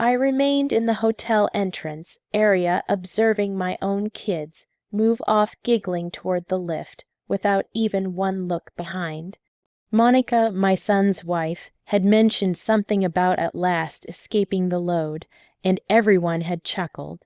I remained in the hotel entrance area observing my own kids move off giggling toward the lift without even one look behind. Monica, my son's wife, had mentioned something about at last escaping the load, and everyone had chuckled.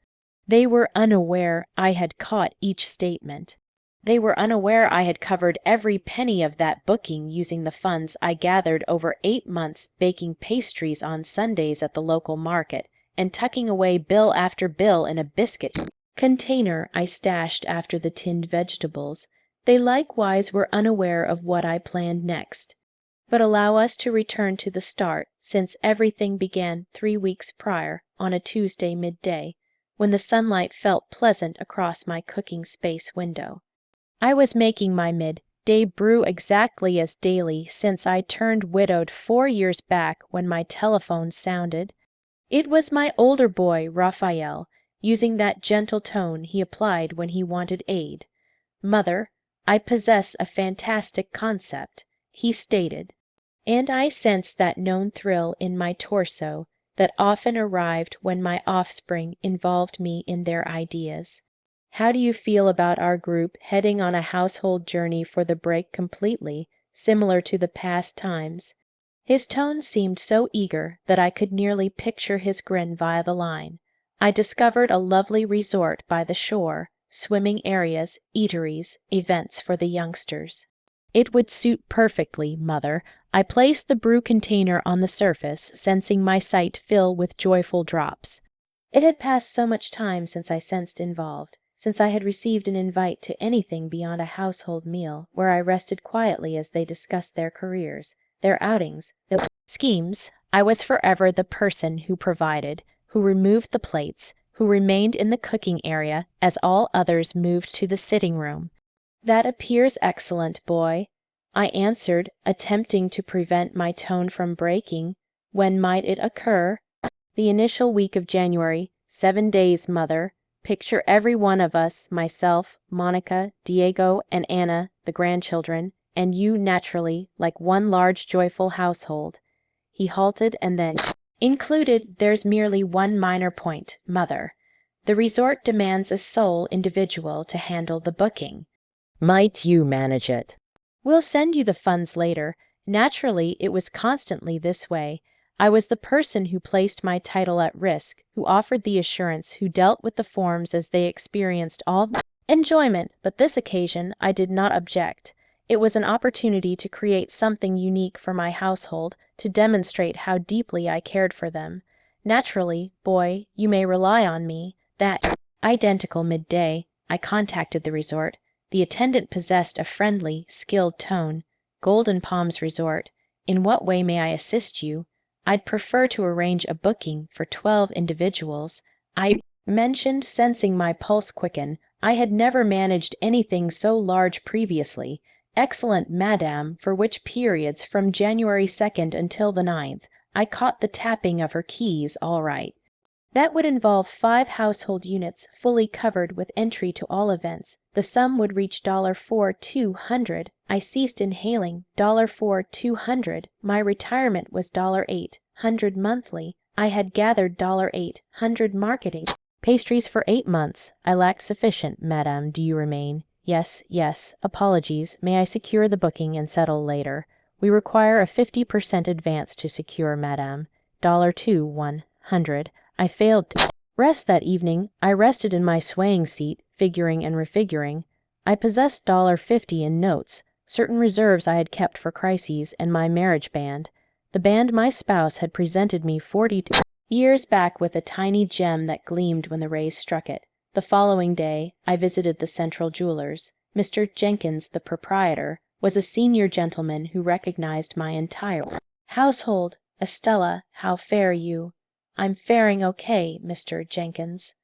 They were unaware I had caught each statement. They were unaware I had covered every penny of that booking using the funds I gathered over 8 months baking pastries on Sundays at the local market and tucking away bill after bill in a biscuit container I stashed after the tinned vegetables. They likewise were unaware of what I planned next. But allow us to return to the start, since everything began 3 weeks prior, on a Tuesday midday, when the sunlight felt pleasant across my cooking space window. I was making my midday brew exactly as daily since I turned widowed 4 years back when my telephone sounded. It was my older boy, Raphael, using that gentle tone he applied when he wanted aid. "Mother, I possess a fantastic concept," he stated, and I sensed that known thrill in my torso that often arrived when my offspring involved me in their ideas. "How do you feel about our group heading on a household journey for the break completely, similar to the past times?" His tone seemed so eager that I could nearly picture his grin via the line. I discovered a lovely resort by the shore, swimming areas, eateries, events for the youngsters. "It would suit perfectly, Mother." I placed the brew container on the surface, sensing my sight fill with joyful drops. It had passed so much time since I sensed involved, since I had received an invite to anything beyond a household meal where I rested quietly as they discussed their careers, their outings, their schemes. I was forever the person who provided, who removed the plates, who remained in the cooking area as all others moved to the sitting room. "That appears excellent, boy," I answered, attempting to prevent my tone from breaking. "When might it occur?" "The initial week of January, 7 days, Mother. Picture every one of us, myself, Monica, Diego, and Anna, the grandchildren, and you naturally, like one large joyful household." He halted and then included, "There's merely one minor point, Mother. The resort demands a sole individual to handle the booking." "Might you manage it?" "We'll send you the funds later." Naturally, it was constantly this way. I was the person who placed my title at risk, who offered the assurance, who dealt with the forms as they experienced all enjoyment, but this occasion I did not object. It was an opportunity to create something unique for my household, to demonstrate how deeply I cared for them. Naturally, boy, you may rely on me. That identical midday, I contacted the resort. The attendant possessed a friendly, skilled tone. "Golden Palms Resort. In what way may I assist you? I'd prefer to arrange a booking for 12 individuals." I mentioned, sensing my pulse quicken. I had never managed anything so large previously. "Excellent, madame, for which periods from January 2nd until the 9th. I caught the tapping of her keys all right. "That would involve 5 household units, fully covered with entry to all events. The sum would reach $4,200. I ceased inhaling. $4,200. My retirement was $800 monthly. I had gathered $800 marketing pastries for 8 months. I lacked sufficient, madame. Do you remain? Yes, yes. Apologies. May I secure the booking and settle later? We require a 50% advance to secure, madame. $100. I failed to rest that evening. I rested in my swaying seat, figuring and refiguring. I possessed $50 in notes, certain reserves I had kept for crises, and my marriage band. The band my spouse had presented me 42 years back with a tiny gem that gleamed when the rays struck it. The following day, I visited the Central Jewelers. Mr. Jenkins, the proprietor, was a senior gentleman who recognized my entire household. "Estella, how fare you?" "I'm faring okay, Mr. Jenkins.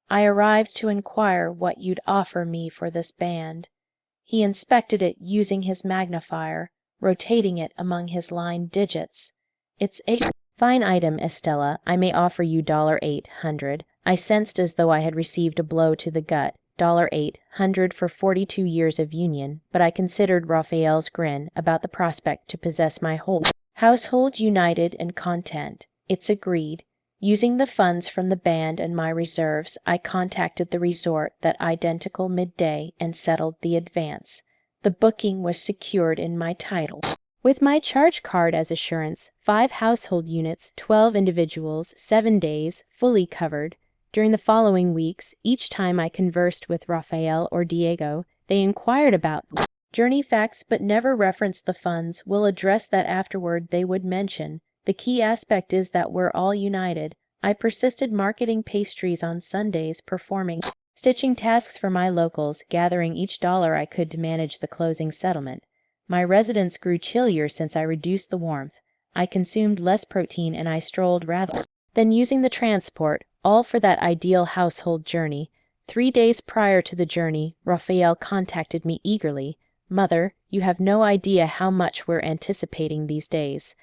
I arrived to inquire what you'd offer me for this band." He inspected it using his magnifier, rotating it among his line digits. "It's a fine item, Estella. I may offer you $800. I sensed as though I had received a blow to the gut. $800 for 42 years of union, but I considered Raphael's grin about the prospect to possess my whole household united and content. "It's agreed." Using the funds from the band and my reserves, I contacted the resort that identical midday and settled the advance. The booking was secured in my title. With my charge card as assurance, 5 household units, 12 individuals, 7 days, fully covered. During the following weeks, each time I conversed with Raphael or Diego, they inquired about journey facts but never referenced the funds. We'll address that afterward, they would mention. The key aspect is that we're all united. I persisted marketing pastries on Sundays, performing stitching tasks for my locals, gathering each dollar I could to manage the closing settlement. My residence grew chillier since I reduced the warmth. I consumed less protein and I strolled rather than using the transport, all for that ideal household journey. 3 days prior to the journey, Raphael contacted me eagerly. Mother, you have no idea how much we're anticipating these days.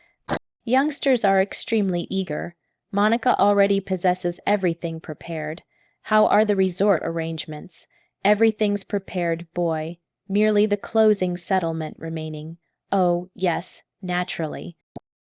Youngsters are extremely eager. Monica already possesses everything prepared. How are the resort arrangements? Everything's prepared, boy. Merely the closing settlement remaining. Oh, yes, naturally.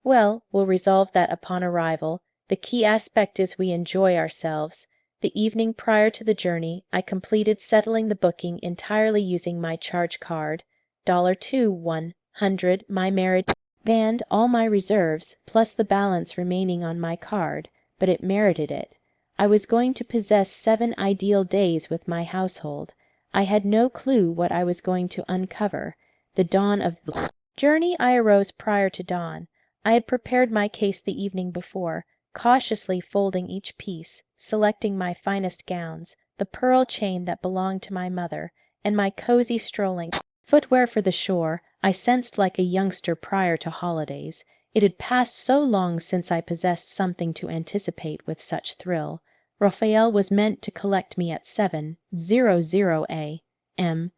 Well, we'll resolve that upon arrival. The key aspect is we enjoy ourselves. The evening prior to the journey, I completed settling the booking entirely using my charge card. $100, my marriage band, all my reserves, plus the balance remaining on my card, but it merited it. I was going to possess 7 ideal days with my household. I had no clue what I was going to uncover. The dawn of the journey, I arose prior to dawn. I had prepared my case the evening before, cautiously folding each piece, selecting my finest gowns, the pearl chain that belonged to my mother, and my cozy strolling footwear for the shore. I sensed like a youngster prior to holidays. It had passed so long since I possessed something to anticipate with such thrill. Raphael was meant to collect me at 7:00 a.m.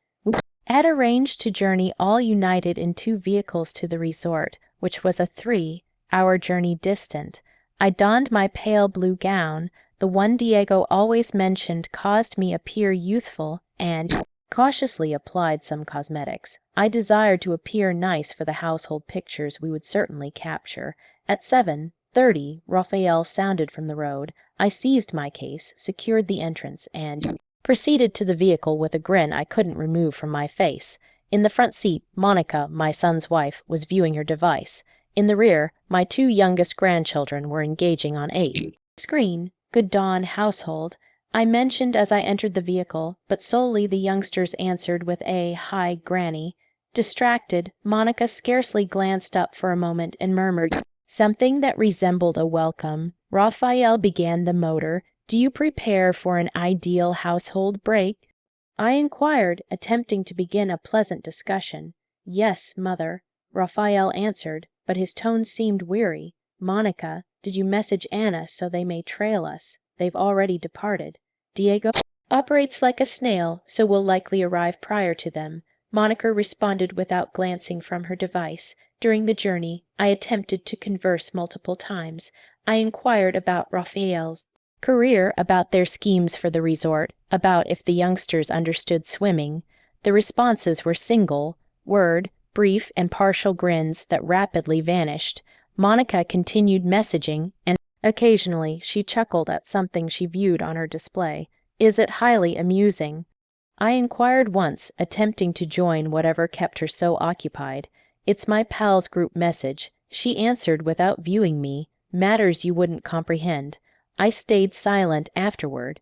Had arranged to journey all united in 2 vehicles to the resort, which was a 3-hour journey distant. I donned my pale blue gown. The one Diego always mentioned caused me appear youthful and cautiously applied some cosmetics. I desired to appear nice for the household pictures we would certainly capture. At 7:30, Raphael sounded from the road. I seized my case, secured the entrance, and proceeded to the vehicle with a grin I couldn't remove from my face. In the front seat, Monica, my son's wife, was viewing her device. In the rear, my 2 youngest grandchildren were engaging on a screen. Good dawn, household, I mentioned as I entered the vehicle, but solely the youngsters answered with a "Hi, Granny." Distracted, Monica scarcely glanced up for a moment and murmured something that resembled a welcome. Raphael began the motor. "Do you prepare for an ideal household break?" I inquired, attempting to begin a pleasant discussion. "Yes, mother," Raphael answered, but his tone seemed weary. "Monica, did you message Anna so they may trail us? They've already departed. Diego operates like a snail, so will likely arrive prior to them." Monica responded without glancing from her device. During the journey, I attempted to converse multiple times. I inquired about Raphael's career, about their schemes for the resort, about if the youngsters understood swimming. The responses were single word, brief and partial grins that rapidly vanished. Monica continued messaging, and occasionally she chuckled at something she viewed on her display. "Is it highly amusing?" I inquired once, attempting to join whatever kept her so occupied. "It's my pals' group message." She answered without viewing me, "Matters you wouldn't comprehend." I stayed silent afterward,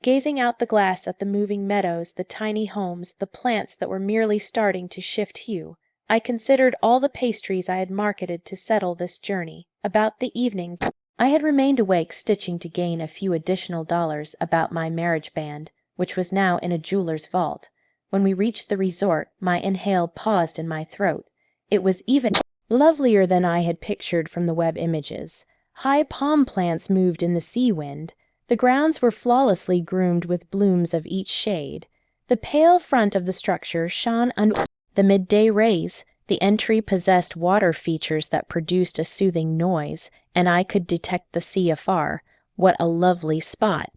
gazing out the glass at the moving meadows, the tiny homes, the plants that were merely starting to shift hue. I considered all the pastries I had marketed to settle this journey. About the evening, I had remained awake stitching to gain a few additional dollars about my marriage band, which was now in a jeweler's vault. When we reached the resort, my inhale paused in my throat. It was even lovelier than I had pictured from the web images. High palm plants moved in the sea wind. The grounds were flawlessly groomed with blooms of each shade. The pale front of the structure shone under the midday rays. The entry possessed water features that produced a soothing noise, and I could detect the sea afar. What a lovely spot!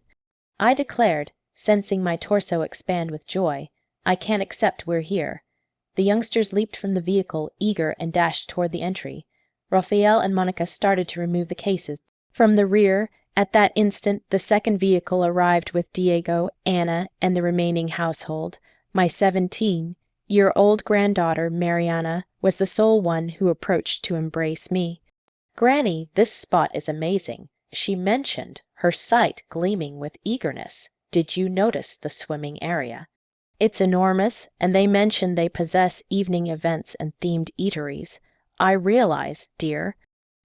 I declared, sensing my torso expand with joy. "I can't accept we're here." The youngsters leaped from the vehicle, eager, and dashed toward the entry. Raphael and Monica started to remove the cases from the rear, At that instant, the second vehicle arrived with Diego, Anna, and the remaining household. My 17-year-old granddaughter, Mariana, was the sole one who approached to embrace me. "Granny, this spot is amazing," she mentioned, her sight gleaming with eagerness. "Did you notice the swimming area? It's enormous, and they mention they possess evening events and themed eateries. I realize, dear.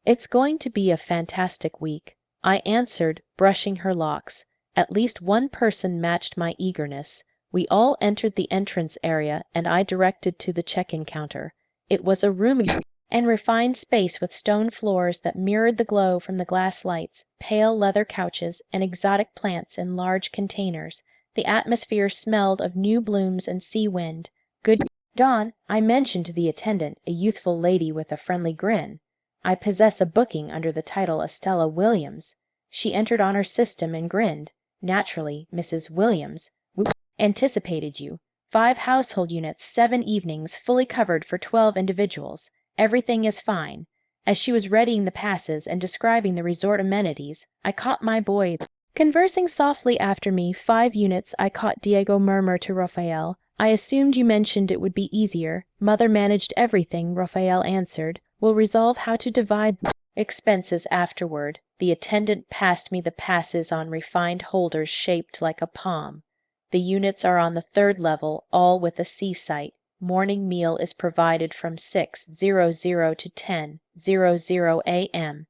It's going to be a fantastic week," I answered, brushing her locks. At least one person matched my eagerness. We all entered the entrance area, and I directed to the check-in counter. It was a roomy and refined space with stone floors that mirrored the glow from the glass lights, pale leather couches, and exotic plants in large containers. The atmosphere smelled of new blooms and sea wind. "Good dawn," I mentioned to the attendant, a youthful lady with a friendly grin. "I possess a booking under the title Estella Williams." She entered on her system and grinned. "Naturally, Mrs. Williams. We anticipated you. 5 household units, 7 evenings, fully covered for 12 individuals. Everything is fine." As she was readying the passes and describing the resort amenities, I caught my boy conversing softly after me. 5 units, I caught Diego murmur to Raphael. "I assumed you mentioned it would be easier. Mother managed everything," Raphael answered. "We'll resolve how to divide expenses afterward." The attendant passed me the passes on refined holders shaped like a palm. "The units are on the 3rd level, all with a sea sight. Morning meal is provided from 6:00 to 10:00 a.m.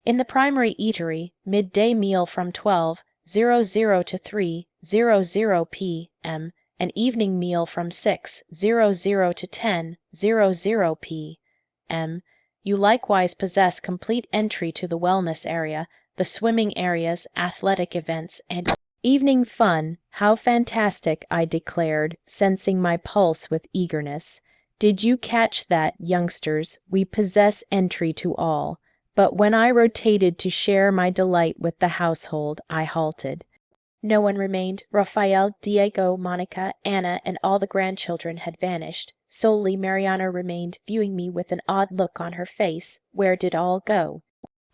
In the primary eatery, midday meal from 12:00 to 3:00 p.m., and evening meal from 6:00 to 10:00 p.m. You likewise possess complete entry to the wellness area, the swimming areas, athletic events, and evening fun." "How fantastic," I declared, sensing my pulse with eagerness. "Did you catch that, youngsters? We possess entry to all." But when I rotated to share my delight with the household, I halted. No one remained. Raphael, Diego, Monica, Anna, and all the grandchildren had vanished. Solely Mariana remained, viewing me with an odd look on her face. Where did all go?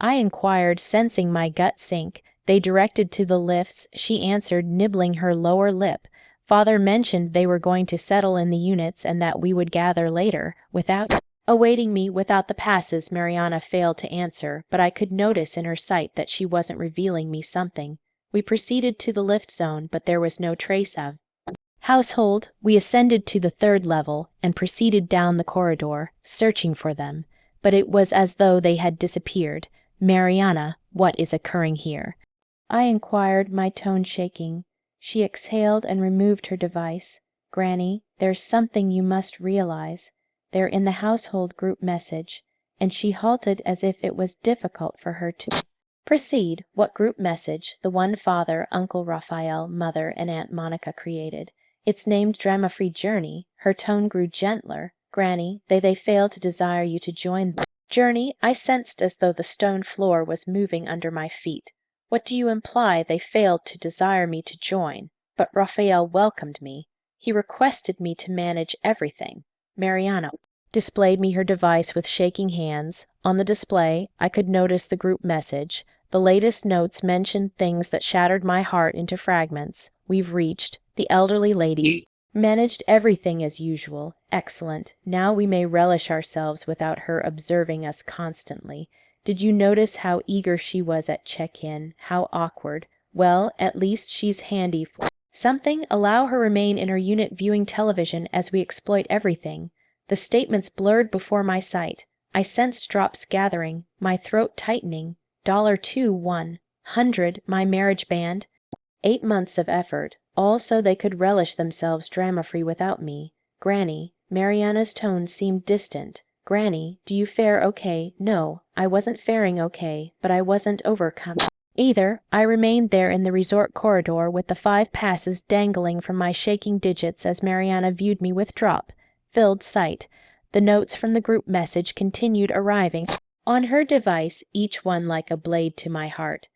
I inquired, sensing my gut sink. They directed to the lifts. She answered, nibbling her lower lip. Father mentioned they were going to settle in the units and that we would gather later. Awaiting me without the passes, Mariana failed to answer, but I could notice in her sight that she wasn't revealing me something. We proceeded to the lift zone, but there was no trace of household. We ascended to the 3rd level and proceeded down the corridor, searching for them. But it was as though they had disappeared. "Mariana, what is occurring here?" I inquired, my tone shaking. She exhaled and removed her device. "Granny, there's something you must realize. They're in the household group message," and she halted as if it was difficult for her to proceed. "What group message?" "The one Father, Uncle Raphael, Mother, and Aunt Monica created. It's named Drama-Free Journey." Her tone grew gentler. "Granny, they fail to desire you to join the journey." I sensed as though the stone floor was moving under my feet. "What do you imply? They failed to desire me to join?" But Raphael welcomed me. He requested me to manage everything. Mariana displayed me her device with shaking hands. On the display, I could notice the group message. The latest notes mentioned things that shattered my heart into fragments. "We've reached." The elderly lady managed everything as usual. "Excellent. Now we may relish ourselves without her observing us constantly." Did you notice how eager she was at check-in? How awkward? Well, at least she's handy for something. Allow her remain in her unit viewing television as we exploit everything. The statements blurred before my sight. I sensed drops gathering, my throat tightening. $2, 100, my marriage band. 8 months of effort, all so they could relish themselves drama-free without me. "Granny," Mariana's tone seemed distant. "Granny, do you fare okay?" No, I wasn't faring okay, but I wasn't overcome either. I remained there in the resort corridor with the 5 passes dangling from my shaking digits as Mariana viewed me with filled sight. The notes from the group message continued arriving on her device, each one like a blade to my heart.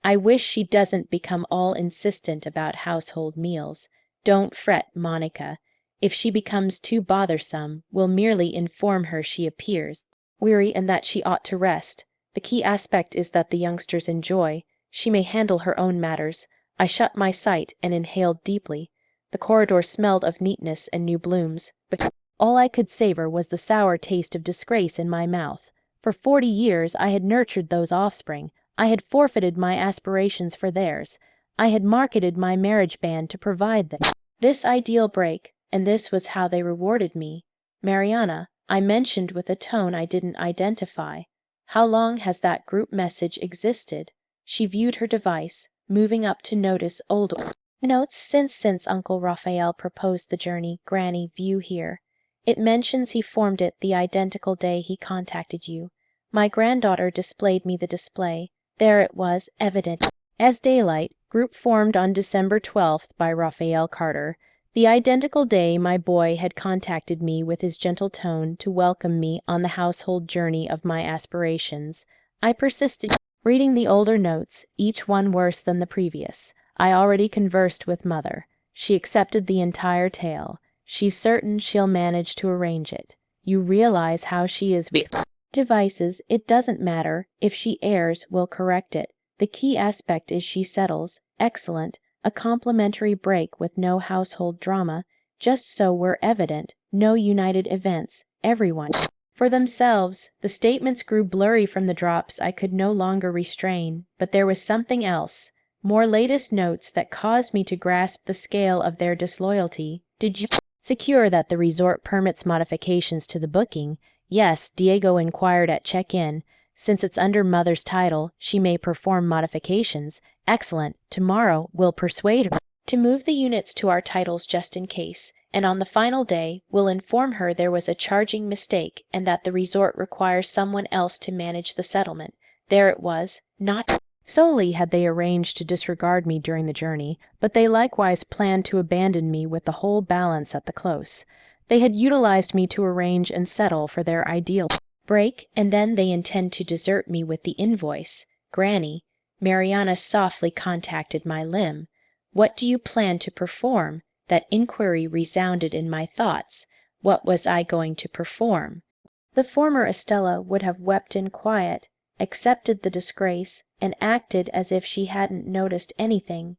"I wish she doesn't become all insistent about household meals. Don't fret, Monica. If she becomes too bothersome, we'll merely inform her she appears weary and that she ought to rest. The key aspect is that the youngsters enjoy." She may handle her own matters. I shut my sight and inhaled deeply. The corridor smelled of neatness and new blooms, but all I could savor was the sour taste of disgrace in my mouth. For 40 years I had nurtured those offspring. I had forfeited my aspirations for theirs. I had marketed my marriage band to provide them this ideal break, and this was how they rewarded me. Mariana, I mentioned with a tone I didn't identify. How long has that group message existed? She viewed her device, moving up to notice old notes since Uncle Raphael proposed the journey. Granny, view here. It mentions he formed it the identical day he contacted you. My granddaughter displayed me the display. There it was, evident as daylight, group formed on December 12th by Raphael Carter. The identical day my boy had contacted me with his gentle tone to welcome me on the household journey of my aspirations. I persisted, reading the older notes, each one worse than the previous. I already conversed with Mother. She accepted the entire tale. She's certain she'll manage to arrange it. You realize how she is with devices. It doesn't matter. If she errs, we'll correct it. The key aspect is she settles. Excellent. A complimentary break with no household drama. Just so we're evident. No united events. Everyone for themselves. The statements grew blurry from the drops I could no longer restrain, but there was something else. More latest notes that caused me to grasp the scale of their disloyalty. Did you secure that the resort permits modifications to the booking? Yes, Diego inquired at check-in. Since it's under Mother's title, she may perform modifications. Excellent. Tomorrow, we'll persuade her to move the units to our titles just in case. And on the final day, we'll inform her there was a charging mistake and that the resort requires someone else to manage the settlement. There it was. Not solely had they arranged to disregard me during the journey, but they likewise planned to abandon me with the whole balance at the close. They had utilized me to arrange and settle for their ideal break, and then they intend to desert me with the invoice. Granny, Mariana softly contacted my limb. What do you plan to perform? That inquiry resounded in my thoughts. What was I going to perform? The former Estella would have wept in quiet, accepted the disgrace, and acted as if she hadn't noticed anything.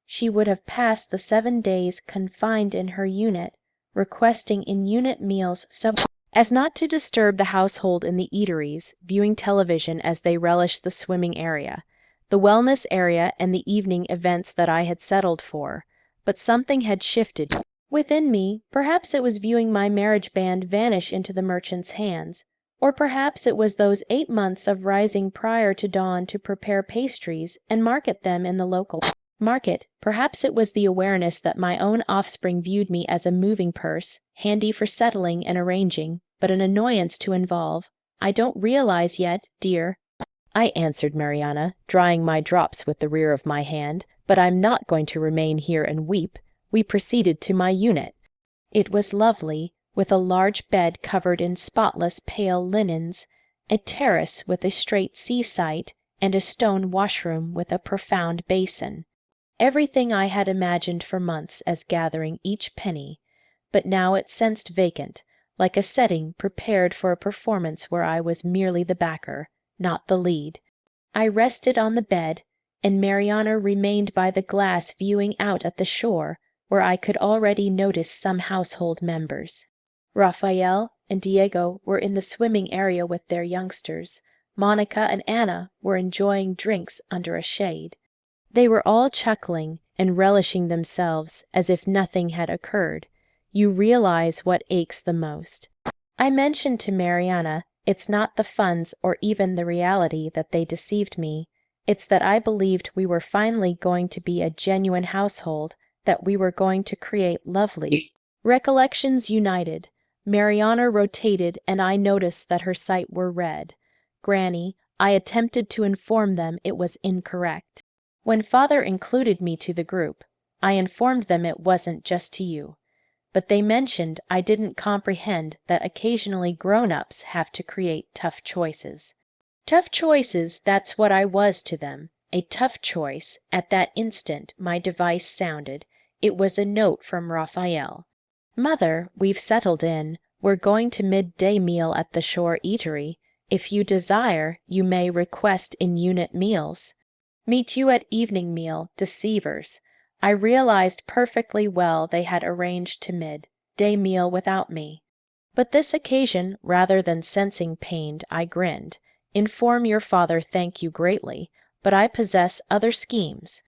She would have passed the 7 days confined in her unit, requesting in-unit meals so as not to disturb the household in the eateries, viewing television as they relished the swimming area, the wellness area, and the evening events that I had settled for. But something had shifted within me. Perhaps it was viewing my marriage band vanish into the merchant's hands, or perhaps it was those 8 months of rising prior to dawn to prepare pastries and market them in the local market. Perhaps it was the awareness that my own offspring viewed me as a moving purse, handy for settling and arranging, but an annoyance to involve. I don't realize yet, dear, I answered Mariana, drying my drops with the rear of my hand, but I'm not going to remain here and weep. We proceeded to my unit. It was lovely, with a large bed covered in spotless pale linens, a terrace with a straight sea-sight, and a stone washroom with a profound basin. Everything I had imagined for months as gathering each penny, but now it sensed vacant, like a setting prepared for a performance where I was merely the backer, not the lead. I rested on the bed, and Mariana remained by the glass viewing out at the shore, where I could already notice some household members. Raphael and Diego were in the swimming area with their youngsters. Monica and Anna were enjoying drinks under a shade. They were all chuckling and relishing themselves as if nothing had occurred. You realize what aches the most. I mentioned to Mariana, it's not the funds or even the reality that they deceived me. It's that I believed we were finally going to be a genuine household, that we were going to create lovely recollections united. Mariana rotated, and I noticed that her sight were red. Granny, I attempted to inform them it was incorrect. When Father included me to the group, I informed them it wasn't just to you. But they mentioned I didn't comprehend that occasionally grown-ups have to create tough choices. Tough choices, that's what I was to them. A tough choice. At that instant, my device sounded. It was a note from Raphael. Mother, we've settled in. We're going to midday meal at the shore eatery. If you desire, you may request in-unit meals. Meet you at evening meal, deceivers. I realized perfectly well they had arranged to mid-day meal without me. But this occasion, rather than sensing pained, I grinned. Inform your father thank you greatly, but I possess other schemes.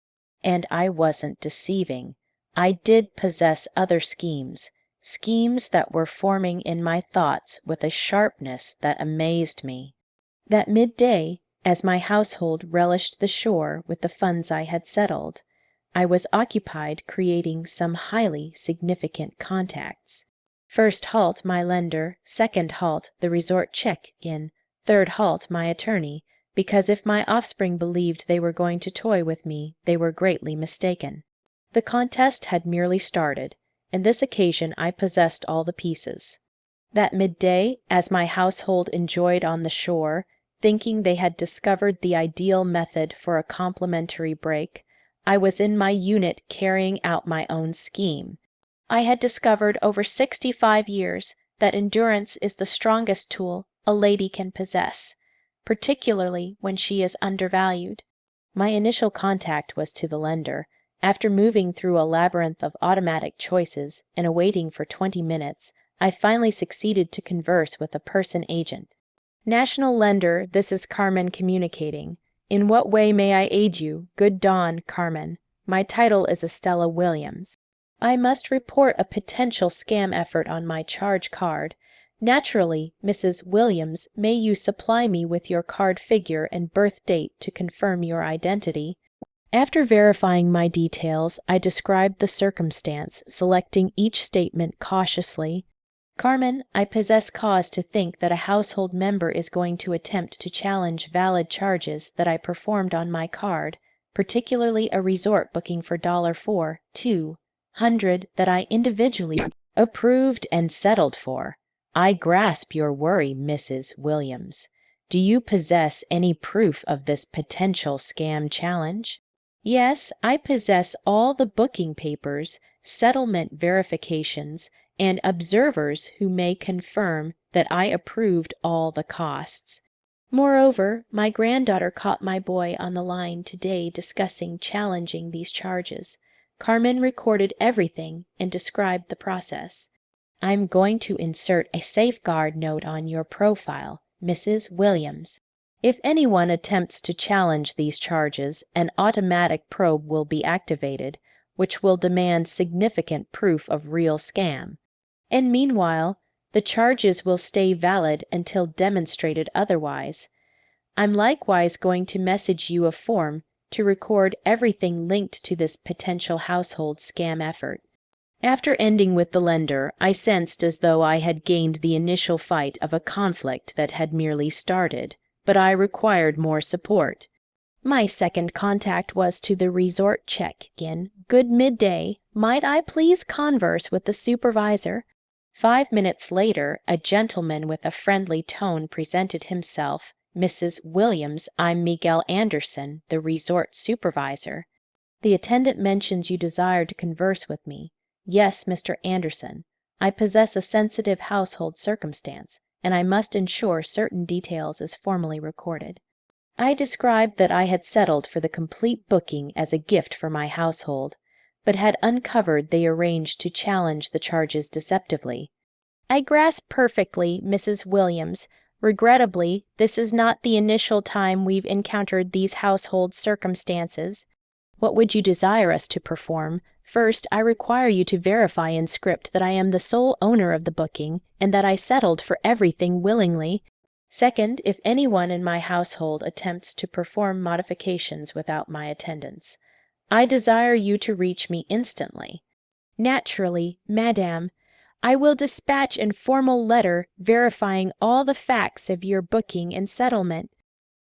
And I wasn't deceiving. I did possess other schemes, schemes that were forming in my thoughts with a sharpness that amazed me. That midday, as my household relished the shore with the funds I had settled, I was occupied creating some highly significant contacts. First halt my lender, second halt the resort check-in, third halt my attorney, because if my offspring believed they were going to toy with me, they were greatly mistaken. The contest had merely started, and this occasion I possessed all the pieces. That midday, as my household enjoyed on the shore, thinking they had discovered the ideal method for a complimentary break, I was in my unit carrying out my own scheme. I had discovered over 65 years that endurance is the strongest tool a lady can possess, particularly when she is undervalued. My initial contact was to the lender. After moving through a labyrinth of automatic choices and awaiting for 20 minutes, I finally succeeded to converse with a person agent. National Lender, this is Carmen communicating. In what way may I aid you? Good dawn, Carmen. My title is Estella Williams. I must report a potential scam effort on my charge card. Naturally, Mrs. Williams, may you supply me with your card figure and birth date to confirm your identity. After verifying my details, I described the circumstance, selecting each statement cautiously. Carmen, I possess cause to think that a household member is going to attempt to challenge valid charges that I performed on my card, particularly a resort booking for $4,200 that I individually approved and settled for. I grasp your worry, Mrs. Williams. Do you possess any proof of this potential scam challenge? Yes, I possess all the booking papers, settlement verifications, and observers who may confirm that I approved all the costs. Moreover, my granddaughter caught my boy on the line today discussing challenging these charges. Carmen recorded everything and described the process. I'm going to insert a safeguard note on your profile, Mrs. Williams. If anyone attempts to challenge these charges, an automatic probe will be activated, which will demand significant proof of real scam. And meanwhile, the charges will stay valid until demonstrated otherwise. I'm likewise going to message you a form to record everything linked to this potential household scam effort. After ending with the lender, I sensed as though I had gained the initial fight of a conflict that had merely started, but I required more support. My second contact was to the resort check-in. Good midday. Might I please converse with the supervisor? 5 minutes later, a gentleman with a friendly tone presented himself. Mrs. Williams, I'm Miguel Anderson, the resort supervisor. The attendant mentions you desire to converse with me. Yes, Mr. Anderson. I possess a sensitive household circumstance, and I must ensure certain details as formally recorded. I described that I had settled for the complete booking as a gift for my household, but had uncovered they arranged to challenge the charges deceptively. I grasp perfectly, Mrs. Williams. Regrettably, this is not the initial time we've encountered these household circumstances. What would you desire us to perform? First, I require you to verify in script that I am the sole owner of the booking and that I settled for everything willingly. Second, if anyone in my household attempts to perform modifications without my attendance, I desire you to reach me instantly. Naturally, madame, I will dispatch a formal letter verifying all the facts of your booking and settlement.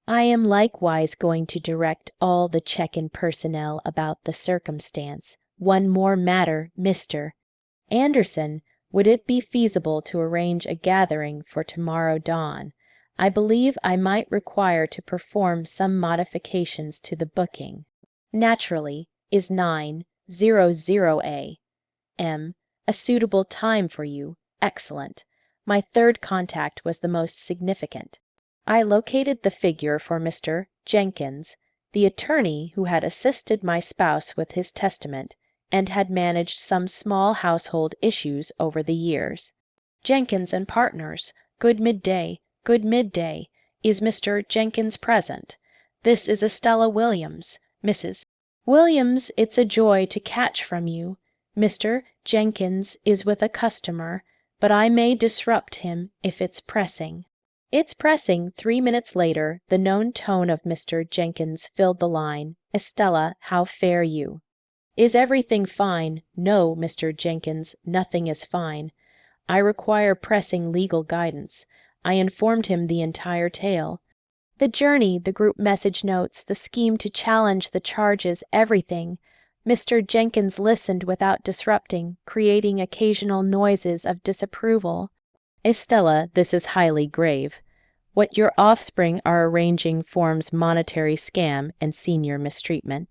I am likewise going to direct all the check-in personnel about the circumstance. One more matter, Mr. Anderson, would it be feasible to arrange a gathering for tomorrow dawn? I believe I might require to perform some modifications to the booking. Naturally, is 9:00 a.m. a suitable time for you? Excellent. My third contact was the most significant. I located the figure for Mr. Jenkins, the attorney who had assisted my spouse with his testament and had managed some small household issues over the years. "Jenkins and Partners, good midday, good midday. Is Mr. Jenkins present? This is Estella Williams, Mrs. Williams. It's a joy to catch from you. Mr. Jenkins is with a customer, but I may disrupt him if it's pressing." "It's pressing." 3 minutes later, the known tone of Mr. Jenkins filled the line. "Estella, how fare you?" "Is everything fine?" "No, Mr. Jenkins, nothing is fine. I require pressing legal guidance." I informed him the entire tale. The journey, the group message notes, the scheme to challenge the charges, everything. Mr. Jenkins listened without disrupting, creating occasional noises of disapproval. "Estella, this is highly grave. What your offspring are arranging forms monetary scam and senior mistreatment."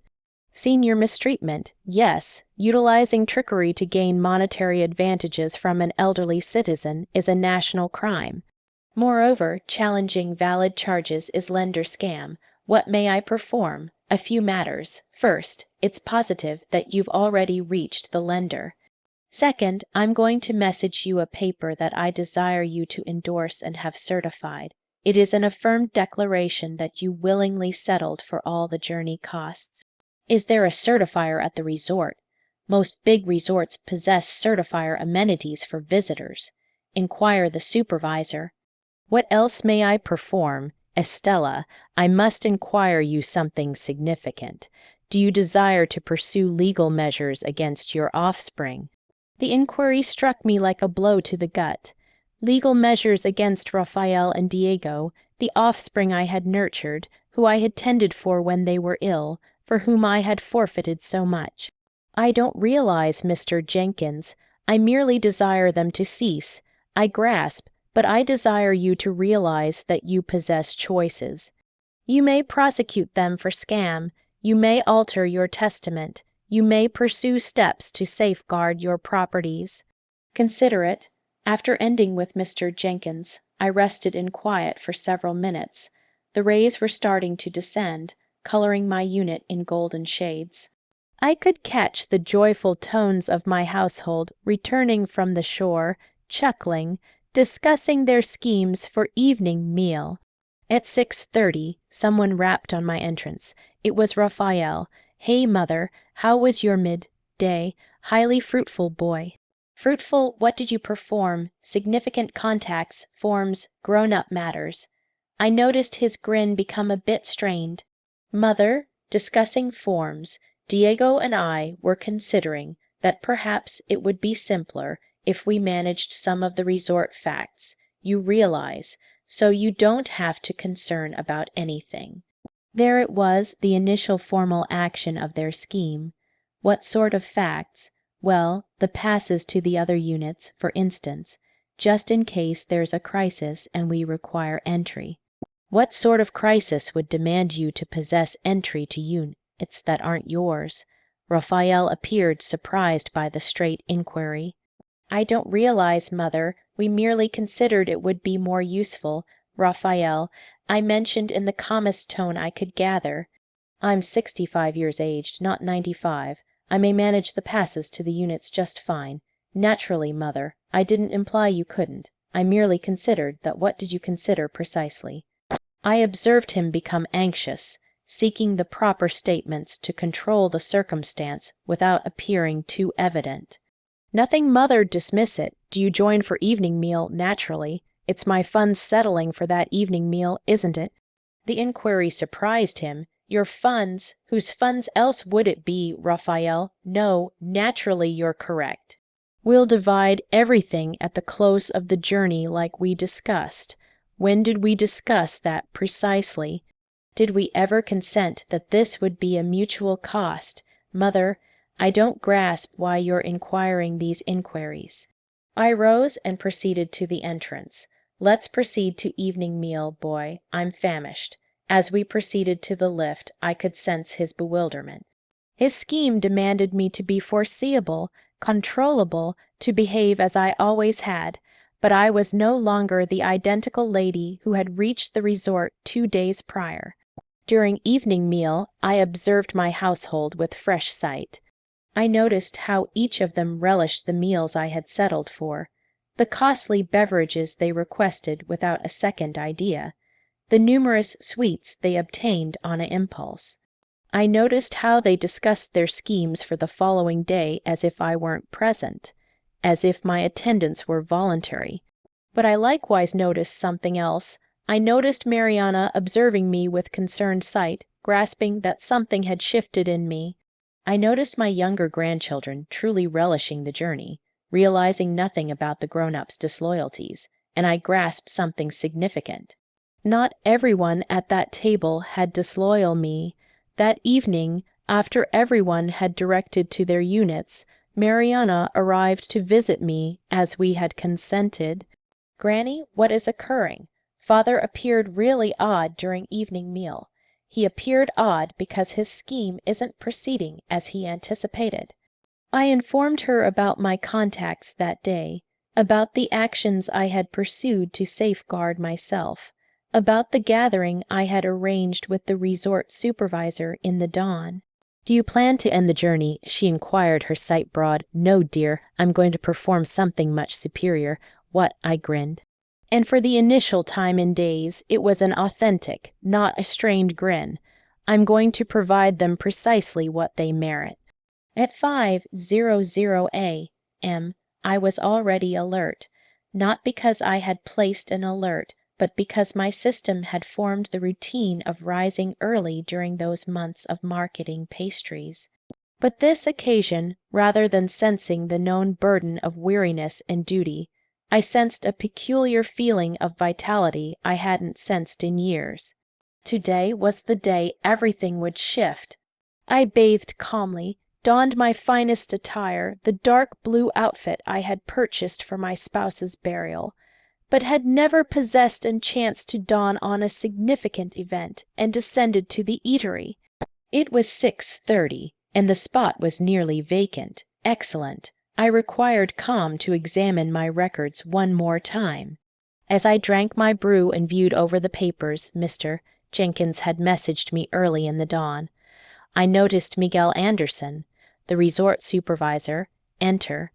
"Senior mistreatment, yes. Utilizing trickery to gain monetary advantages from an elderly citizen is a national crime. Moreover, challenging valid charges is lender scam. What may I perform? A few matters. First, it's positive that you've already reached the lender. Second, I'm going to message you a paper that I desire you to endorse and have certified. It is an affirmed declaration that you willingly settled for all the journey costs. Is there a certifier at the resort? Most big resorts possess certifier amenities for visitors. Inquire the supervisor. What else may I perform? Estella, I must inquire you something significant. Do you desire to pursue legal measures against your offspring? The inquiry struck me like a blow to the gut. Legal measures against Raphael and Diego, the offspring I had nurtured, who I had tended for when they were ill, for whom I had forfeited so much. I don't realize, Mr. Jenkins. I merely desire them to cease. I grasp, but I desire you to realize that you possess choices. You may prosecute them for scam. You may alter your testament. You may pursue steps to safeguard your properties. Consider it. After ending with Mr. Jenkins, I rested in quiet for several minutes. The rays were starting to descend, coloring my unit in golden shades. I could catch the joyful tones of my household returning from the shore, chuckling, discussing their schemes for evening meal. At 6:30, someone rapped on my entrance. It was Raphael. "Hey, mother, how was your mid-day? Highly fruitful, boy." Fruitful, what did you perform? Significant contacts, forms, grown-up matters. I noticed his grin become a bit strained. "Mother, discussing forms, Diego and I were considering that perhaps it would be simpler if we managed some of the resort facts, you realize, so you don't have to concern about anything." There it was, the initial formal action of their scheme. What sort of facts? Well, the passes to the other units, for instance, just in case there's a crisis and we require entry. What sort of crisis would demand you to possess entry to units that aren't yours? Raphael appeared surprised by the straight inquiry. "I don't realize, mother. We merely considered it would be more useful. Raphael, I mentioned in the calmest tone I could gather. I'm 65 years aged, not 95. I may manage the passes to the units just fine. Naturally, mother, I didn't imply you couldn't. I merely considered that. What did you consider precisely?" I observed him become anxious, seeking the proper statements to control the circumstance without appearing too evident. "Nothing, mother, dismiss it. Do you join for evening meal? Naturally. It's my funds settling for that evening meal, isn't it?" The inquiry surprised him. "Your funds? Whose funds else would it be, Raphael? No, naturally you're correct. We'll divide everything at the close of the journey like we discussed. When did we discuss that precisely? Did we ever consent that this would be a mutual cost? Mother, I don't grasp why you're inquiring these inquiries." I rose and proceeded to the entrance. "Let's proceed to evening meal, boy. I'm famished." As we proceeded to the lift, I could sense his bewilderment. His scheme demanded me to be foreseeable, controllable, to behave as I always had, but I was no longer the identical lady who had reached the resort 2 days prior. During evening meal, I observed my household with fresh sight. I noticed how each of them relished the meals I had settled for, the costly beverages they requested without a second idea, the numerous sweets they obtained on an impulse. I noticed how they discussed their schemes for the following day as if I weren't present, as if my attendance were voluntary. But I likewise noticed something else. I noticed Mariana observing me with concerned sight, grasping that something had shifted in me. I noticed my younger grandchildren truly relishing the journey, realizing nothing about the grown-ups' disloyalties, and I grasped something significant. Not everyone at that table had disloyal me. That evening, after everyone had directed to their units, Mariana arrived to visit me as we had consented. Granny, what is occurring? Father appeared really odd during evening meal. He appeared odd because his scheme isn't proceeding as he anticipated. I informed her about my contacts that day, about the actions I had pursued to safeguard myself, about the gathering I had arranged with the resort supervisor in the dawn. Do you plan to end the journey? She inquired, her sight broad. No, dear, I'm going to perform something much superior. What? I grinned. And for the initial time and days, it was an authentic, not a strained grin. I'm going to provide them precisely what they merit. At 5:00 a.m., I was already alert, not because I had placed an alert, but because my system had formed the routine of rising early during those months of marketing pastries. But this occasion, rather than sensing the known burden of weariness and duty, I sensed a peculiar feeling of vitality I hadn't sensed in years. Today was the day everything would shift. I bathed calmly, donned my finest attire, the dark blue outfit I had purchased for my spouse's burial, but had never possessed and chanced to don on a significant event, and descended to the eatery. It was 6:30, and the spot was nearly vacant. Excellent. I required calm to examine my records one more time. As I drank my brew and viewed over the papers, Mr. Jenkins had messaged me early in the dawn. I noticed Miguel Anderson, the resort supervisor, enter.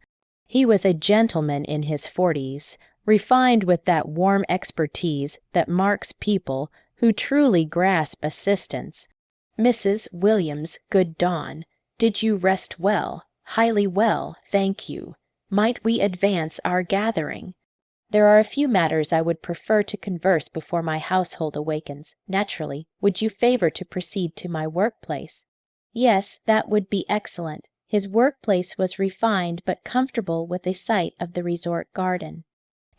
He was a gentleman in his 40s, refined with that warm expertise that marks people who truly grasp assistance. Mrs. Williams, good dawn. Did you rest well? Highly well, thank you. Might we advance our gathering? There are a few matters I would prefer to converse before my household awakens. Naturally, would you favor to proceed to my workplace? Yes, that would be excellent. His workplace was refined but comfortable with a sight of the resort garden.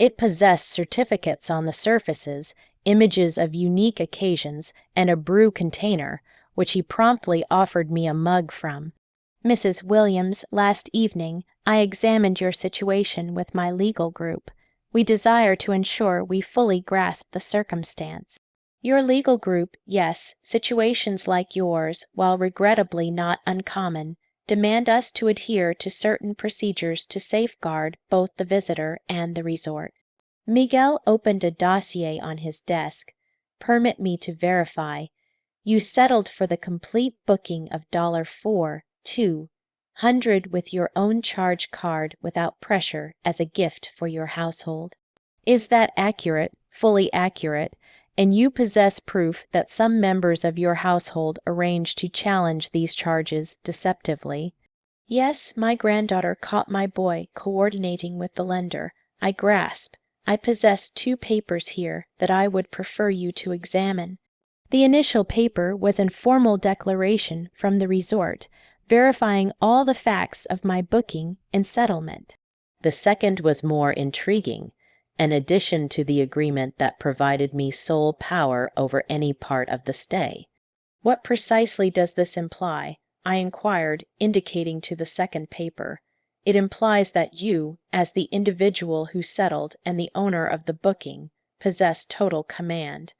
It possessed certificates on the surfaces, images of unique occasions, and a brew container, which he promptly offered me a mug from. Mrs. Williams, last evening, I examined your situation with my legal group. We desire to ensure we fully grasp the circumstance. Your legal group, yes, situations like yours, while regrettably not uncommon, demand us to adhere to certain procedures to safeguard both the visitor and the resort. Miguel opened a dossier on his desk. Permit me to verify. You settled for the complete booking of $4,200 with your own charge card without pressure as a gift for your household. Is that accurate, fully accurate, and you possess proof that some members of your household arranged to challenge these charges deceptively? Yes, my granddaughter caught my boy coordinating with the lender. I grasp. I possess 2 papers here that I would prefer you to examine. The initial paper was an formal declaration from the resort, verifying all the facts of my booking and settlement. The second was more intriguing, an addition to the agreement that provided me sole power over any part of the stay. What precisely does this imply? I inquired, indicating to the second paper. It implies that you, as the individual who settled and the owner of the booking, possess total command.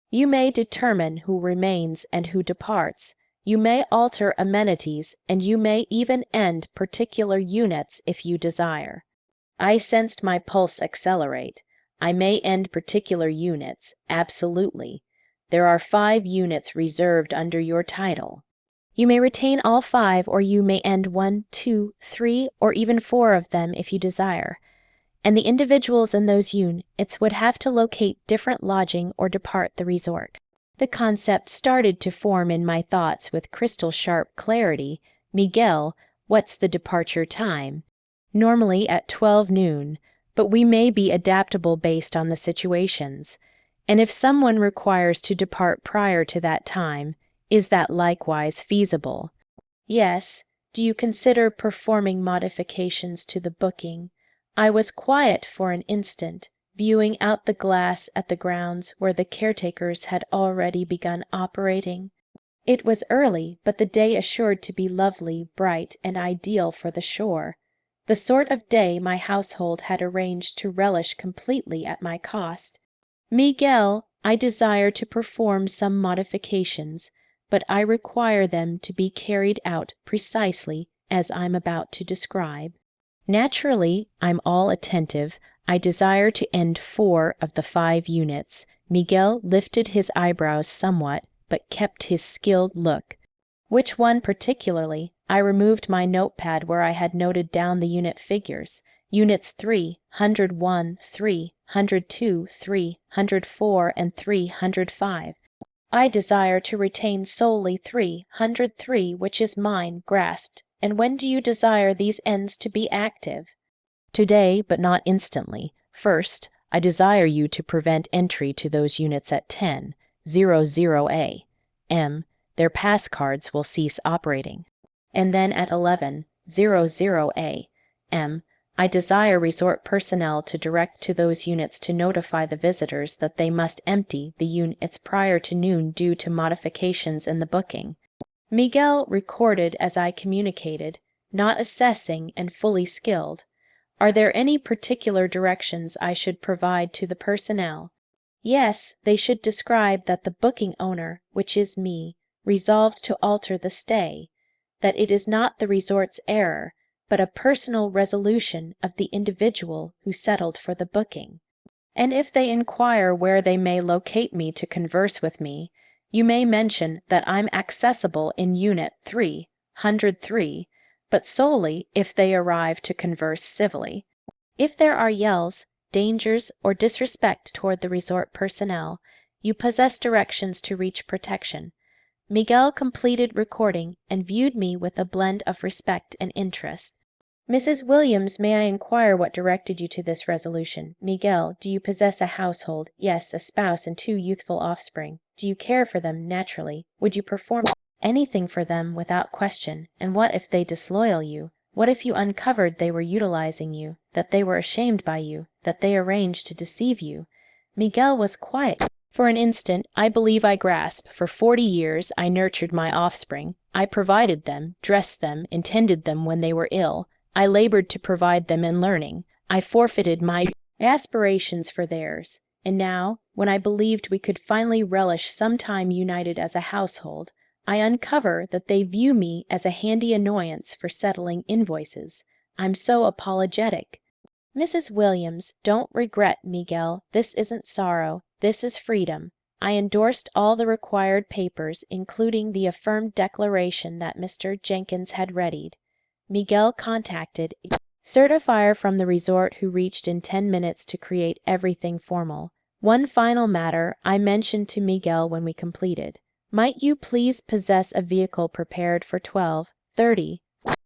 You may determine who remains and who departs. You may alter amenities, and you may even end particular units if you desire. I sensed my pulse accelerate. I may end particular units, absolutely. There are 5 units reserved under your title. You may retain all 5, or you may end 1, 2, 3, or even 4 of them if you desire. And the individuals in those units would have to locate different lodging or depart the resort. The concept started to form in my thoughts with crystal-sharp clarity. Miguel, what's the departure time? Normally at 12 noon, but we may be adaptable based on the situations. And if someone requires to depart prior to that time, is that likewise feasible? Yes. Do you consider performing modifications to the booking? I was quiet for an instant, viewing out the glass at the grounds where the caretakers had already begun operating. It was early, but the day assured to be lovely, bright, and ideal for the shore. The sort of day my household had arranged to relish completely at my cost. Miguel, I desire to perform some modifications, but I require them to be carried out precisely as I'm about to describe. Naturally, I'm all attentive. I desire to end 4 of the 5 units. Miguel lifted his eyebrows somewhat, but kept his skilled look. Which one particularly? I removed my notepad where I had noted down the unit figures. Units 301, 302, 304, and 305. I desire to retain solely 303, which is mine, grasped. And when do you desire these ends to be active? Today, but not instantly. First, I desire you to prevent entry to those units at 10:00 a.m. Their pass cards will cease operating. And then at 11:00 a.m., I desire resort personnel to direct to those units to notify the visitors that they must empty the units prior to noon due to modifications in the booking. Miguel recorded as I communicated, not assessing and fully skilled. Are there any particular directions I should provide to the personnel? Yes, they should describe that the booking owner, which is me, resolved to alter the stay, that it is not the resort's error, but a personal resolution of the individual who settled for the booking. And if they inquire where they may locate me to converse with me, you may mention that I'm accessible in Unit 303, but solely if they arrive to converse civilly. If there are yells, dangers, or disrespect toward the resort personnel, you possess directions to reach protection. Miguel completed recording and viewed me with a blend of respect and interest. Mrs. Williams, may I inquire what directed you to this resolution? Miguel, do you possess a household? Yes, a spouse and 2 youthful offspring. Do you care for them naturally? Would you perform anything for them without question? And what if they disloyal you? What if you uncovered they were utilizing you, that they were ashamed by you, that they arranged to deceive you? Miguel was quiet. For an instant, I believe I grasp. For 40 years I nurtured my offspring. I provided them, dressed them, and tended them when they were ill. I labored to provide them in learning. I forfeited my aspirations for theirs. And now, when I believed we could finally relish some time united as a household, I uncover that they view me as a handy annoyance for settling invoices. I'm so apologetic. Mrs. Williams, don't regret, Miguel. This isn't sorrow. This is freedom. I endorsed all the required papers, including the affirmed declaration that Mr. Jenkins had readied. Miguel contacted a certifier from the resort who reached in 10 minutes to create everything formal. One final matter I mentioned to Miguel when we completed. Might you please possess a vehicle prepared for 12:30?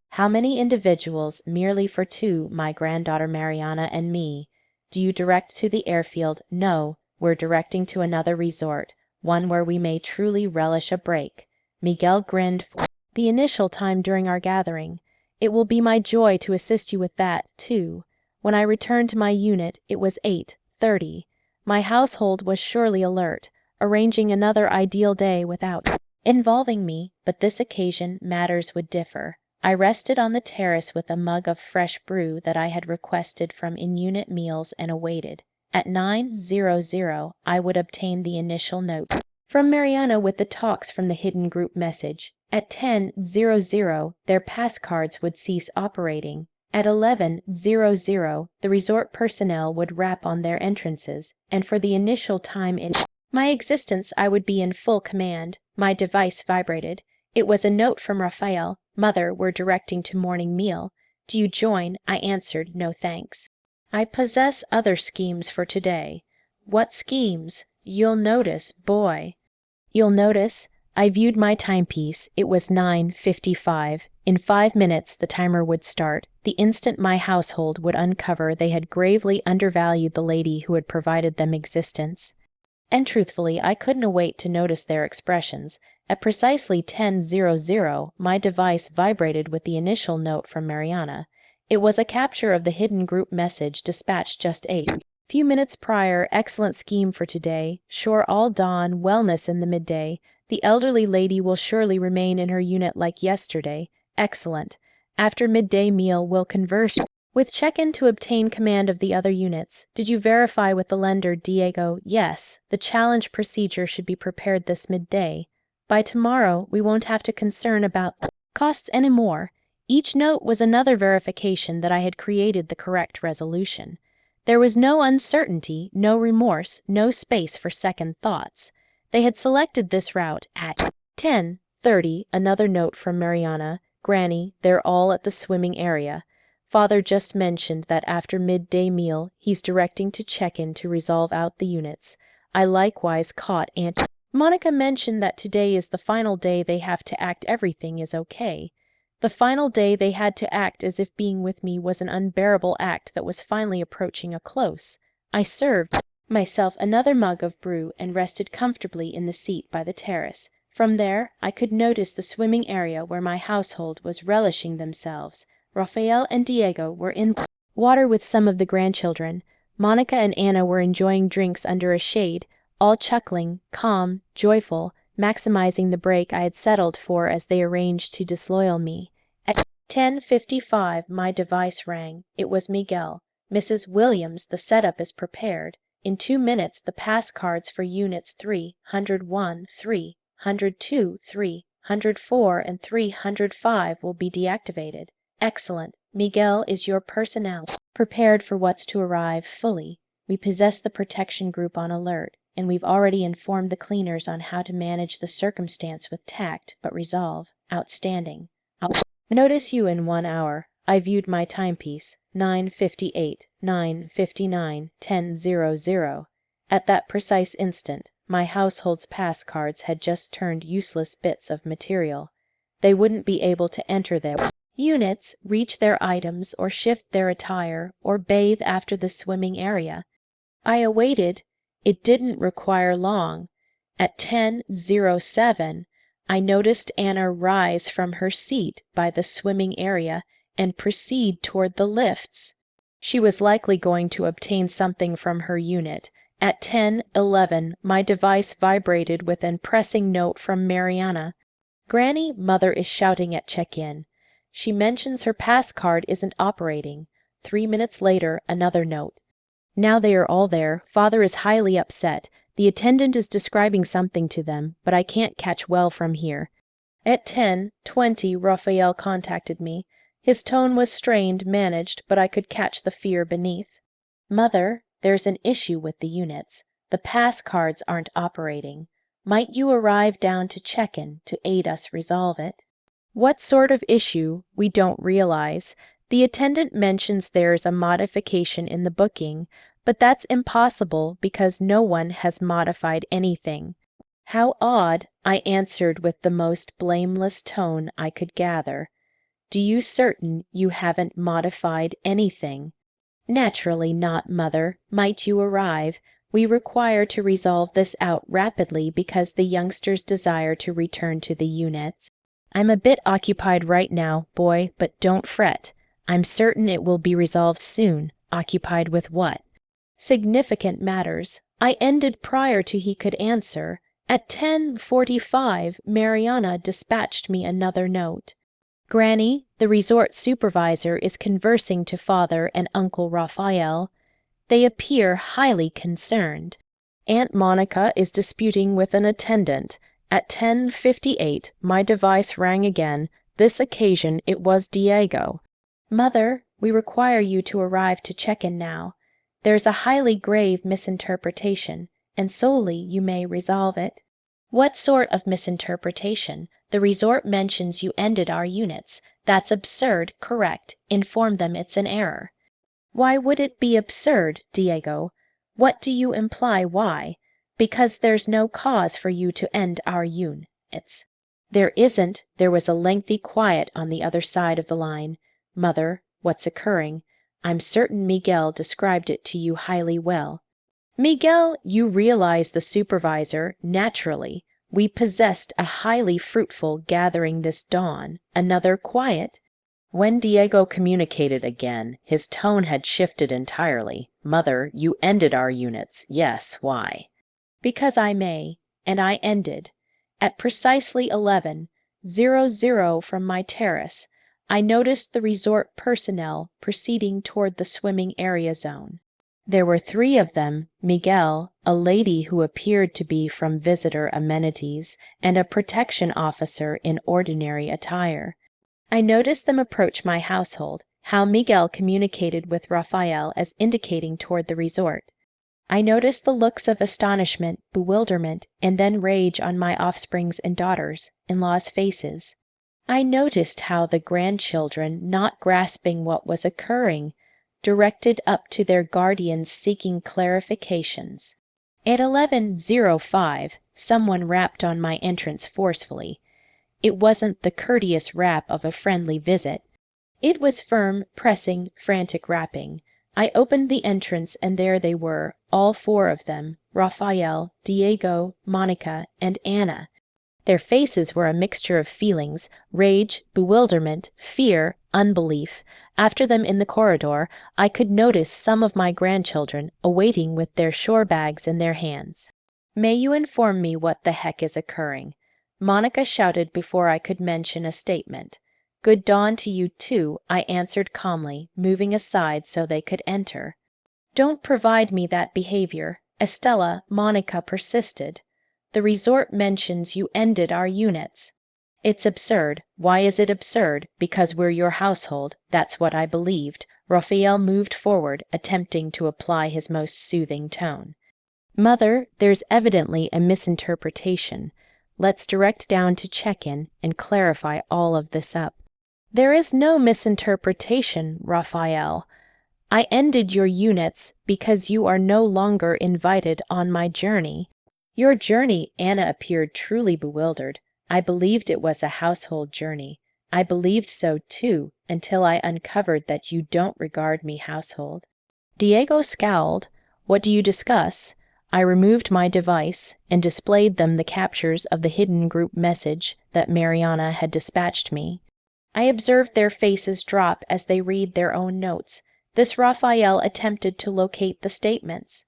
How many individuals? Merely for 2, my granddaughter Mariana and me. Do you direct to the airfield? No, we're directing to another resort, one where we may truly relish a break. Miguel grinned for the initial time during our gathering. It will be my joy to assist you with that, too. When I returned to my unit, it was 8:30. My household was surely alert, arranging another ideal day without involving me, but this occasion matters would differ. I rested on the terrace with a mug of fresh brew that I had requested from in-unit meals and awaited. At 9:00, I would obtain the initial note from Mariana with the talks from the hidden group message. At 10:00, their pass cards would cease operating. At 11:00, the resort personnel would rap on their entrances, and for the initial time My existence I would be in full command. My device vibrated. It was a note from Raphael. Mother, we're directing to morning meal. Do you join? I answered, no thanks. I possess other schemes for today. What schemes? You'll notice, boy. You'll notice. I viewed my timepiece. It was 9:55. In 5 minutes the timer would start. The instant my household would uncover they had gravely undervalued the lady who had provided them existence. And truthfully, I couldn't await to notice their expressions. At precisely 10:00, my device vibrated with the initial note from Mariana. It was a capture of the hidden group message dispatched just 8 few minutes prior. Excellent scheme for today. Sure all dawn, wellness in the midday. The elderly lady will surely remain in her unit like yesterday. Excellent. After midday meal, we'll converse with check-in to obtain command of the other units. Did you verify with the lender, Diego? Yes. The challenge procedure should be prepared this midday. By tomorrow, we won't have to concern about costs anymore. Each note was another verification that I had created the correct resolution. There was no uncertainty, no remorse, no space for second thoughts. They had selected this route at 10:30. Another note from Mariana. Granny, they're all at the swimming area. Father just mentioned that after midday meal, he's directing to check-in to resolve out the units. I likewise caught Aunt Monica mentioned that today is the final day they have to act everything is okay. The final day they had to act as if being with me was an unbearable act that was finally approaching a close. I served myself another mug of brew and rested comfortably in the seat by the terrace. From there, I could notice the swimming area where my household was relishing themselves. Raphael and Diego were in water with some of the grandchildren. Monica and Anna were enjoying drinks under a shade, all chuckling, calm, joyful, maximizing the break I had settled for as they arranged to disloyal me. At 10:55, my device rang. It was Miguel. Mrs. Williams, the setup is prepared. In 2 minutes, the pass cards for Units 301, 302, 304, and 305 will be deactivated. Excellent. Miguel, is your personnel prepared for what's to arrive fully? We possess the protection group on alert, and we've already informed the cleaners on how to manage the circumstance with tact but resolve. Outstanding. I'll notice you in 1 hour. I viewed my timepiece. 9:58, 9:59, 10:00. At that precise instant, my household's pass cards had just turned useless bits of material. They wouldn't be able to enter their units, reach their items, or shift their attire, or bathe after the swimming area. I awaited. It didn't require long. At 10:07, I noticed Anna rise from her seat by the swimming area and proceed toward the lifts. She was likely going to obtain something from her unit. At 10:11, my device vibrated with an pressing note from Mariana. Granny, Mother is shouting at check-in. She mentions her pass card isn't operating. 3 minutes later, another note. Now they are all there. Father is highly upset. The attendant is describing something to them, but I can't catch well from here. At 10:20, Raphael contacted me. His tone was strained, managed, but I could catch the fear beneath. Mother, there's an issue with the units. The pass cards aren't operating. Might you arrive down to check-in to aid us resolve it? What sort of issue, we don't realize. The attendant mentions there's a modification in the booking, but that's impossible because no one has modified anything. How odd, I answered with the most blameless tone I could gather. Do you certain you haven't modified anything? Naturally not, Mother. Might you arrive? We require to resolve this out rapidly because the youngsters desire to return to the units. I'm a bit occupied right now, boy, but don't fret. I'm certain it will be resolved soon. Occupied with what? Significant matters. I ended prior to he could answer. At 10:45, Mariana dispatched me another note. Granny, the resort supervisor is conversing to Father and Uncle Raphael. They appear highly concerned. Aunt Monica is disputing with an attendant. At 10:58, my device rang again. This occasion it was Diego. Mother, we require you to arrive to check-in now. There's a highly grave misinterpretation. and solely you may resolve it. What sort of misinterpretation? The resort mentions you ended our units. That's absurd, correct. Inform them it's an error. Why would it be absurd, Diego? What do you imply why? Because there's no cause for you to end our units. There isn't. There was a lengthy quiet on the other side of the line. Mother, what's occurring? I'm certain Miguel described it to you highly well. Miguel, you realize the supervisor, naturally. We possessed a highly fruitful gathering this dawn. Another quiet? When Diego communicated again, his tone had shifted entirely. Mother, you ended our units. Yes, why? Because I may, and I ended. At precisely 11:00 from my terrace, I noticed the resort personnel proceeding toward the swimming area zone. There were 3 of them, Miguel, a lady who appeared to be from visitor amenities, and a protection officer in ordinary attire. I noticed them approach my household, how Miguel communicated with Raphael as indicating toward the resort. I noticed the looks of astonishment, bewilderment, and then rage on my offspring's and daughters-in-law's faces. I noticed how the grandchildren, not grasping what was occurring, directed up to their guardians seeking clarifications. At 11:05, someone rapped on my entrance forcefully. It wasn't the courteous rap of a friendly visit. It was firm, pressing, frantic rapping. I opened the entrance, and there they were, all 4 of them, Raphael, Diego, Monica, and Anna. Their faces were a mixture of feelings, rage, bewilderment, fear, unbelief. After them in the corridor, I could notice some of my grandchildren awaiting with their shore bags in their hands. May you inform me what the heck is occurring? Monica shouted before I could mention a statement. Good dawn to you too, I answered calmly, moving aside so they could enter. Don't provide me that behavior. Estella, Monica persisted. The resort mentions you ended our units. It's absurd. Why is it absurd? Because we're your household. That's what I believed. Raphael moved forward, attempting to apply his most soothing tone. Mother, there's evidently a misinterpretation. Let's direct down to check-in and clarify all of this up. There is no misinterpretation, Raphael. I ended your units because you are no longer invited on my journey. Your journey, Anna appeared truly bewildered. I believed it was a household journey. I believed so too, until I uncovered that you don't regard me household. Diego scowled. What do you discuss? I removed my device and displayed them the captures of the hidden group message that Mariana had dispatched me. I observed their faces drop as they read their own notes. This Raphael attempted to locate the statements.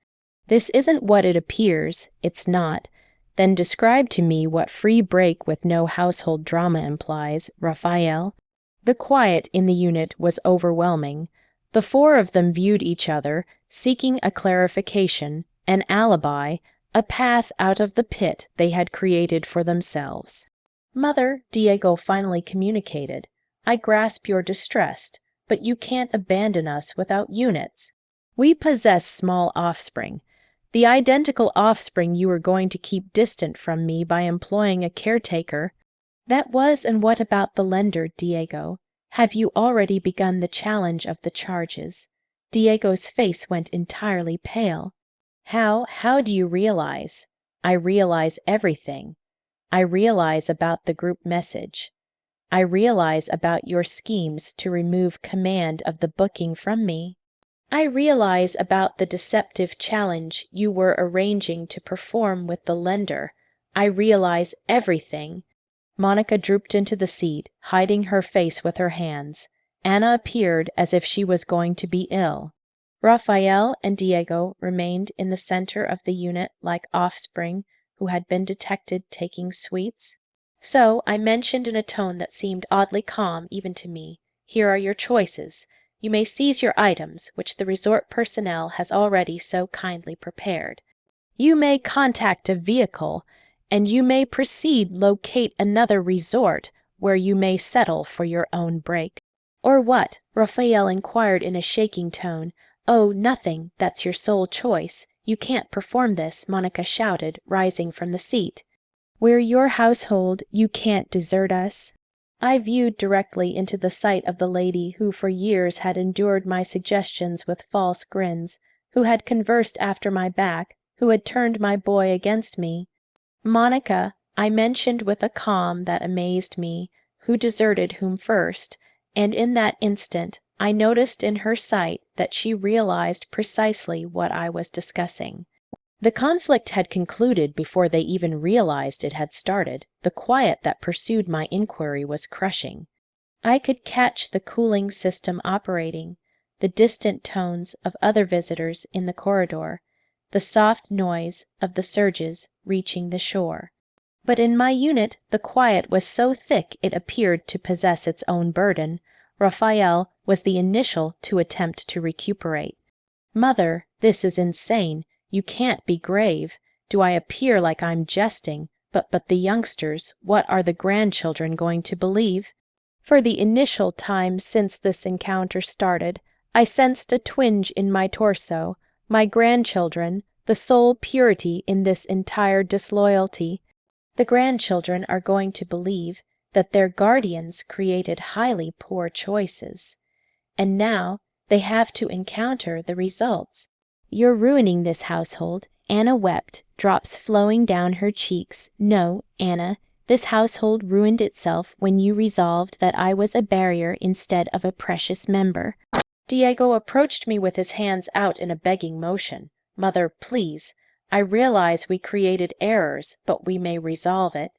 This isn't what it appears. It's not. Then describe to me what free break with no household drama implies, Raphael. The quiet in the unit was overwhelming. The 4 of them viewed each other, seeking a clarification, an alibi, a path out of the pit they had created for themselves. Mother, Diego finally communicated. I grasp your distress, but you can't abandon us without units. We possess small offspring. The identical offspring you were going to keep distant from me by employing a caretaker. That was, and what about the lender, Diego? Have you already begun the challenge of the charges? Diego's face went entirely pale. How do you realize? I realize everything. I realize about the group message. I realize about your schemes to remove command of the booking from me. I realize about the deceptive challenge you were arranging to perform with the lender. I realize everything. Monica drooped into the seat, hiding her face with her hands. Anna appeared as if she was going to be ill. Raphael and Diego remained in the center of the unit like offspring who had been detected taking sweets. So I mentioned in a tone that seemed oddly calm even to me, here are your choices. You may seize your items, which the resort personnel has already so kindly prepared. You may contact a vehicle, and you may proceed locate another resort where you may settle for your own break. Or what? Raphael inquired in a shaking tone. Oh, nothing. That's your sole choice. you can't perform this," Monica shouted, rising from the seat. "We're your household, you can't desert us." I viewed directly into the sight of the lady who for years had endured my suggestions with false grins, who had conversed after my back, who had turned my boy against me. "Monica," I mentioned with a calm that amazed me, "who deserted whom first?" And in that instant I noticed in her sight that she realized precisely what I was discussing. The conflict had concluded before they even realized it had started. The quiet that pursued my inquiry was crushing. I could catch the cooling system operating, the distant tones of other visitors in the corridor, the soft noise of the surges reaching the shore. But in my unit the quiet was so thick it appeared to possess its own burden. Raphael was the initial to attempt to recuperate. "Mother, this is insane. You can't be grave. Do I appear like I'm jesting? But the youngsters, what are the grandchildren going to believe?" For the initial time since this encounter started, I sensed a twinge in my torso. My grandchildren, the sole purity in this entire disloyalty. The grandchildren are going to believe that their guardians created highly poor choices. And now they have to encounter the results. "You're ruining this household." Anna wept, drops flowing down her cheeks. "No, Anna, this household ruined itself when you resolved that I was a barrier instead of a precious member." Diego approached me with his hands out in a begging motion. "Mother, please. I realize we created errors, but we may resolve it.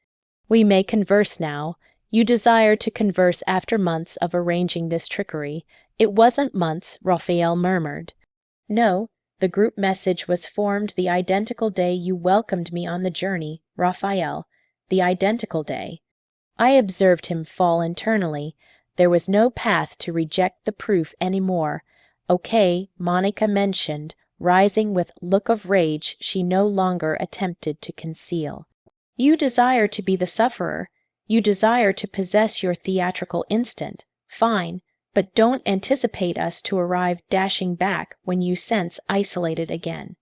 We may converse now. You desire to converse after months of arranging this trickery." "It wasn't months," Raphael murmured. "No, the group message was formed the identical day you welcomed me on the journey, Raphael, the identical day." I observed him fall internally. There was no path to reject the proof any more. "Okay," Monica mentioned, rising with look of rage she no longer attempted to conceal. "You desire to be the sufferer. You desire to possess your theatrical instant. Fine. But don't anticipate us to arrive dashing back when you sense isolated again."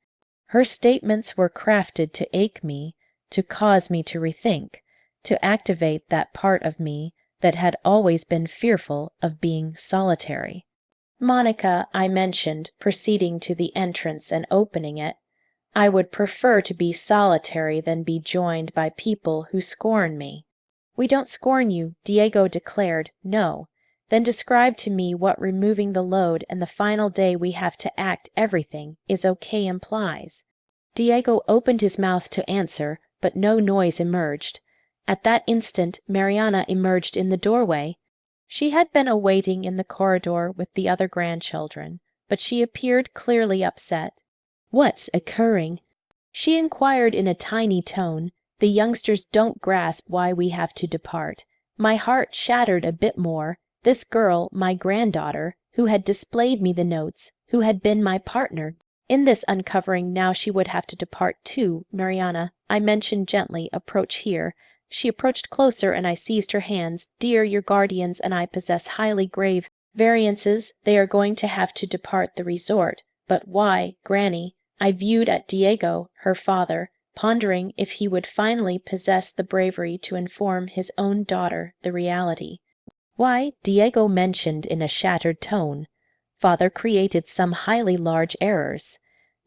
Her statements were crafted to ache me, to cause me to rethink, to activate that part of me that had always been fearful of being solitary. "Monica," I mentioned, proceeding to the entrance and opening it, "I would prefer to be solitary than be joined by people who scorn me." "We don't scorn you," Diego declared. "No." "Then describe to me what removing the load and the final day we have to act everything is okay implies." Diego opened his mouth to answer, but no noise emerged. At that instant Mariana emerged in the doorway. She had been awaiting in the corridor with the other grandchildren, but she appeared clearly upset. "What's occurring?" she inquired in a tiny tone. "The youngsters don't grasp why we have to depart." My heart shattered a bit more. This girl, my granddaughter, who had displayed me the notes, who had been my partner. In this uncovering now she would have to depart too. "Mariana," I mentioned gently, "approach here." She approached closer and I seized her hands. "Dear, your guardians and I possess highly grave variances. They are going to have to depart the resort." "But why, Granny?" I viewed at Diego, her father, pondering if he would finally possess the bravery to inform his own daughter the reality. "Why," Diego mentioned in a shattered tone, "Father created some highly large errors."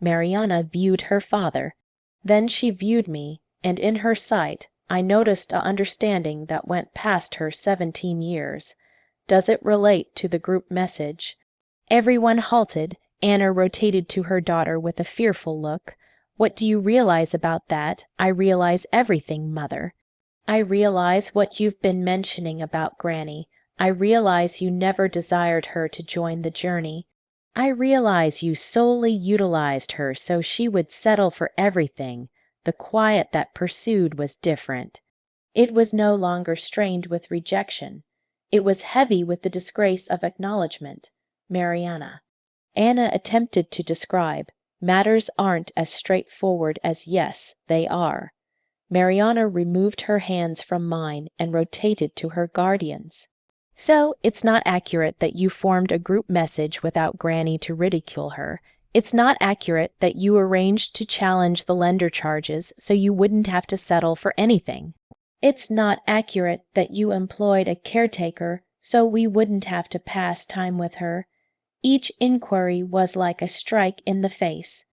Mariana viewed her father. Then she viewed me, and in her sight I noticed an understanding that went past her 17 years. "Does it relate to the group message?" Everyone halted. Anna rotated to her daughter with a fearful look. "What do you realize about that?" "I realize everything, Mother." "I realize what you've been mentioning about Granny. I realize you never desired her to join the journey. I realize you solely utilized her so she would settle for everything. The quiet that pursued was different. It was no longer strained with rejection. It was heavy with the disgrace of acknowledgement. Mariana." Anna attempted to describe. "Matters aren't as straightforward as yes, they are." Mariana removed her hands from mine and rotated to her guardians. "So it's not accurate that you formed a group message without Granny to ridicule her. It's not accurate that you arranged to challenge the lender charges so you wouldn't have to settle for anything. It's not accurate that you employed a caretaker so we wouldn't have to pass time with her. Each inquiry was like a strike in the face.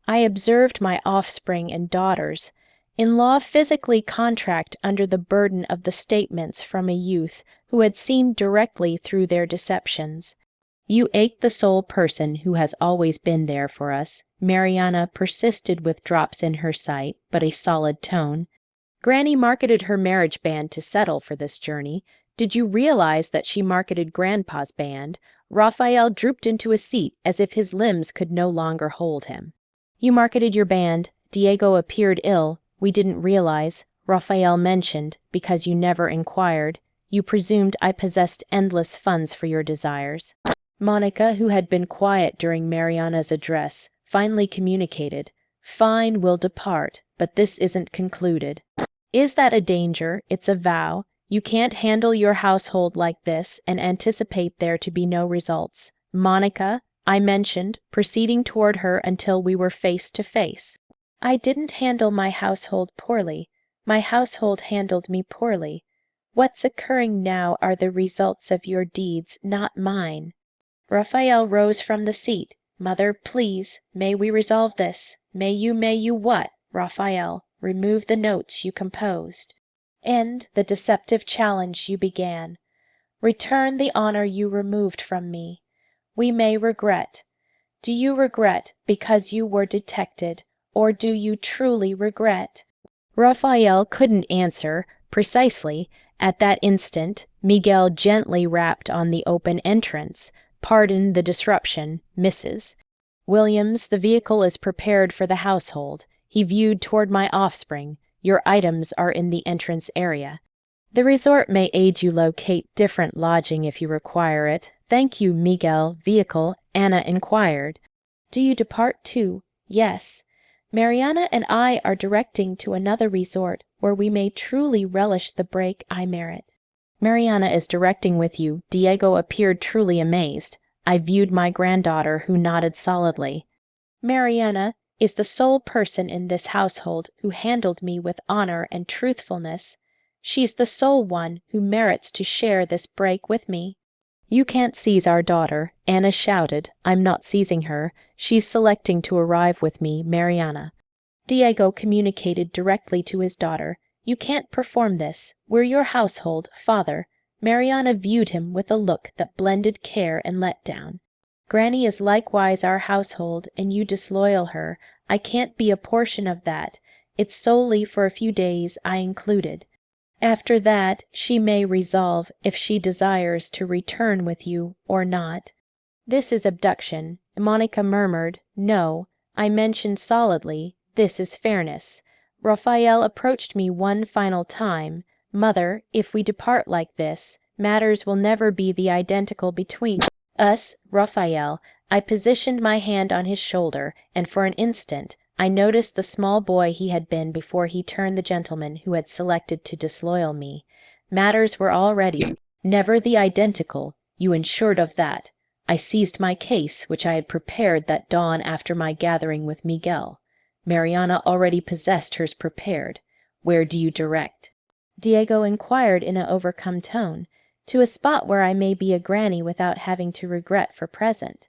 I observed my offspring and daughters. In-law physically contract under the burden of the statements from a youth who had seen directly through their deceptions. You ache the sole person who has always been there for us. Mariana persisted with drops in her sight, but a solid tone. Granny marketed her marriage band to settle for this journey. Did you realize that she marketed Grandpa's band? Raphael drooped into a seat as if his limbs could no longer hold him. You marketed your band. Diego appeared ill. We didn't realize. Raphael mentioned, because you never inquired. You presumed I possessed endless funds for your desires. Monica, who had been quiet during Mariana's address, finally communicated. Fine, we'll depart, but this isn't concluded. Is that a danger? It's a vow. You can't handle your household like this and anticipate there to be no results. Monica, I mentioned, proceeding toward her until we were face to face. I didn't handle my household poorly. My household handled me poorly. What's occurring now are the results of your deeds, not mine. Raphael rose from the seat. Mother, please, may we resolve this? May you what? Raphael, remove the notes you composed. End the deceptive challenge you began. Return the honor you removed from me. We may regret. Do you regret because you were detected, or do you truly regret? Raphael couldn't answer precisely. At that instant, Miguel gently rapped on the open entrance. Pardon the disruption, Mrs. Williams, the vehicle is prepared for the household. He viewed toward my offspring. Your items are in the entrance area. The resort may aid you locate different lodging if you require it. Thank you, Miguel. Vehicle, Anna inquired. Do you depart too? Yes. Mariana and I are directing to another resort where we may truly relish the break I merit. Mariana is directing with you. Diego appeared truly amazed. I viewed my granddaughter, who nodded solidly. Mariana is the sole person in this household who handled me with honor and truthfulness. She's the sole one who merits to share this break with me. You can't seize our daughter, Anna shouted. I'm not seizing her. She's selecting to arrive with me, Mariana. Diego communicated directly to his daughter. You can't perform this. We're your household, father. Mariana viewed him with a look that blended care and letdown. Granny is likewise our household, and you disloyal her. I can't be a portion of that. It's solely for a few days I included. After that, she may resolve if she desires to return with you or not. This is abduction. Monica murmured, No. I mentioned solidly, this is fairness. Raphael approached me one final time. Mother, if we depart like this, matters will never be the identical between us. Raphael, I positioned my hand on his shoulder, and for an instant I noticed the small boy he had been before he turned the gentleman who had selected to disloyal me. Matters were already never the identical. You ensured of that. I seized my case, which I had prepared that dawn after my gathering with Miguel. Mariana already possessed hers prepared. Where do you direct? Diego inquired in an overcome tone. To a spot where I may be a granny without having to regret for present.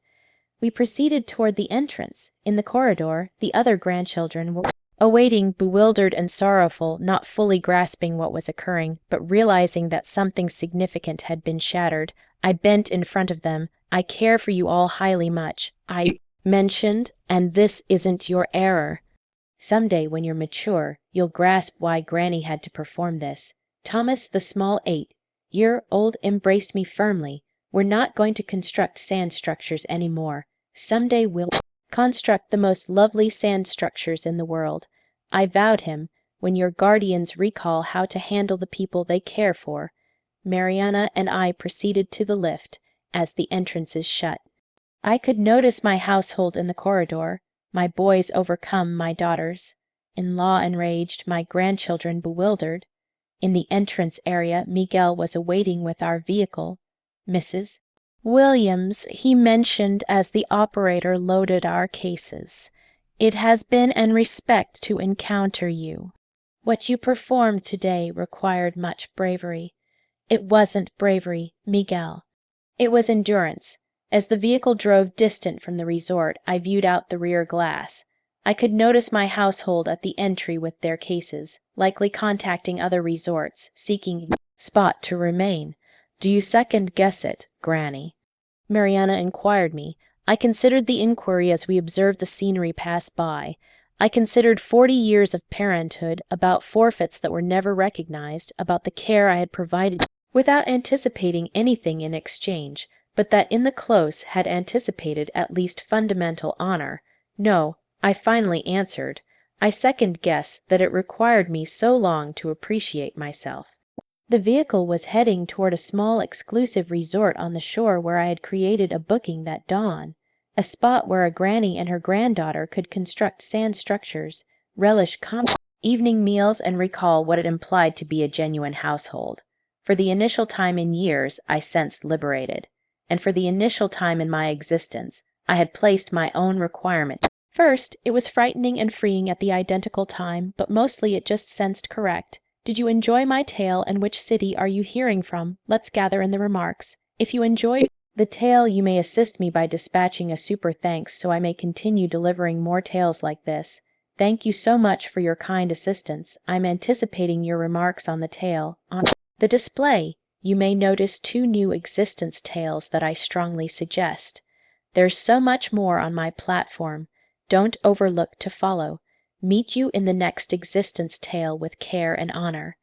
We proceeded toward the entrance. In the corridor, the other grandchildren were awaiting, bewildered and sorrowful, not fully grasping what was occurring, but realizing that something significant had been shattered. I bent in front of them. I care for you all highly much. I mentioned, and this isn't your error. Someday, when you're mature, you'll grasp why Granny had to perform this. Thomas, the small 8, year old, embraced me firmly. We're not going to construct sand structures anymore. Someday we'll construct the most lovely sand structures in the world. I vowed him, when your guardians recall how to handle the people they care for. Mariana and I proceeded to the lift as the entrances shut. I could notice my household in the corridor. My boys overcome, my daughters. In-law enraged, my grandchildren bewildered. In the entrance area, Miguel was awaiting with our vehicle. Mrs. Williams, he mentioned as the operator loaded our cases. It has been an respect to encounter you. What you performed today required much bravery. It wasn't bravery, Miguel. It was endurance. As the vehicle drove distant from the resort, I viewed out the rear glass. I could notice my household at the entry with their cases, likely contacting other resorts, seeking a spot to remain. Do you second-guess it, Granny? Mariana inquired me. I considered the inquiry as we observed the scenery pass by. I considered 40 years of parenthood, about forfeits that were never recognized, about the care I had provided without anticipating anything in exchange, but that in the close had anticipated at least fundamental honor. No, I finally answered. I second-guess that it required me so long to appreciate myself. The vehicle was heading toward a small exclusive resort on the shore where I had created a booking that dawn, a spot where a granny and her granddaughter could construct sand structures, relish evening meals, and recall what it implied to be a genuine household. For the initial time in years, I sensed liberated, and for the initial time in my existence, I had placed my own requirement. First, it was frightening and freeing at the identical time, but mostly it just sensed correct. Did you enjoy my tale, and which city are you hearing from? Let's gather in the remarks. If you enjoyed the tale, you may assist me by dispatching a super thanks so I may continue delivering more tales like this. Thank you so much for your kind assistance. I'm anticipating your remarks on the tale. On the display, you may notice 2 new existence tales that I strongly suggest. There's so much more on my platform. Don't overlook to follow. Meet you in the next existence tale with care and honor.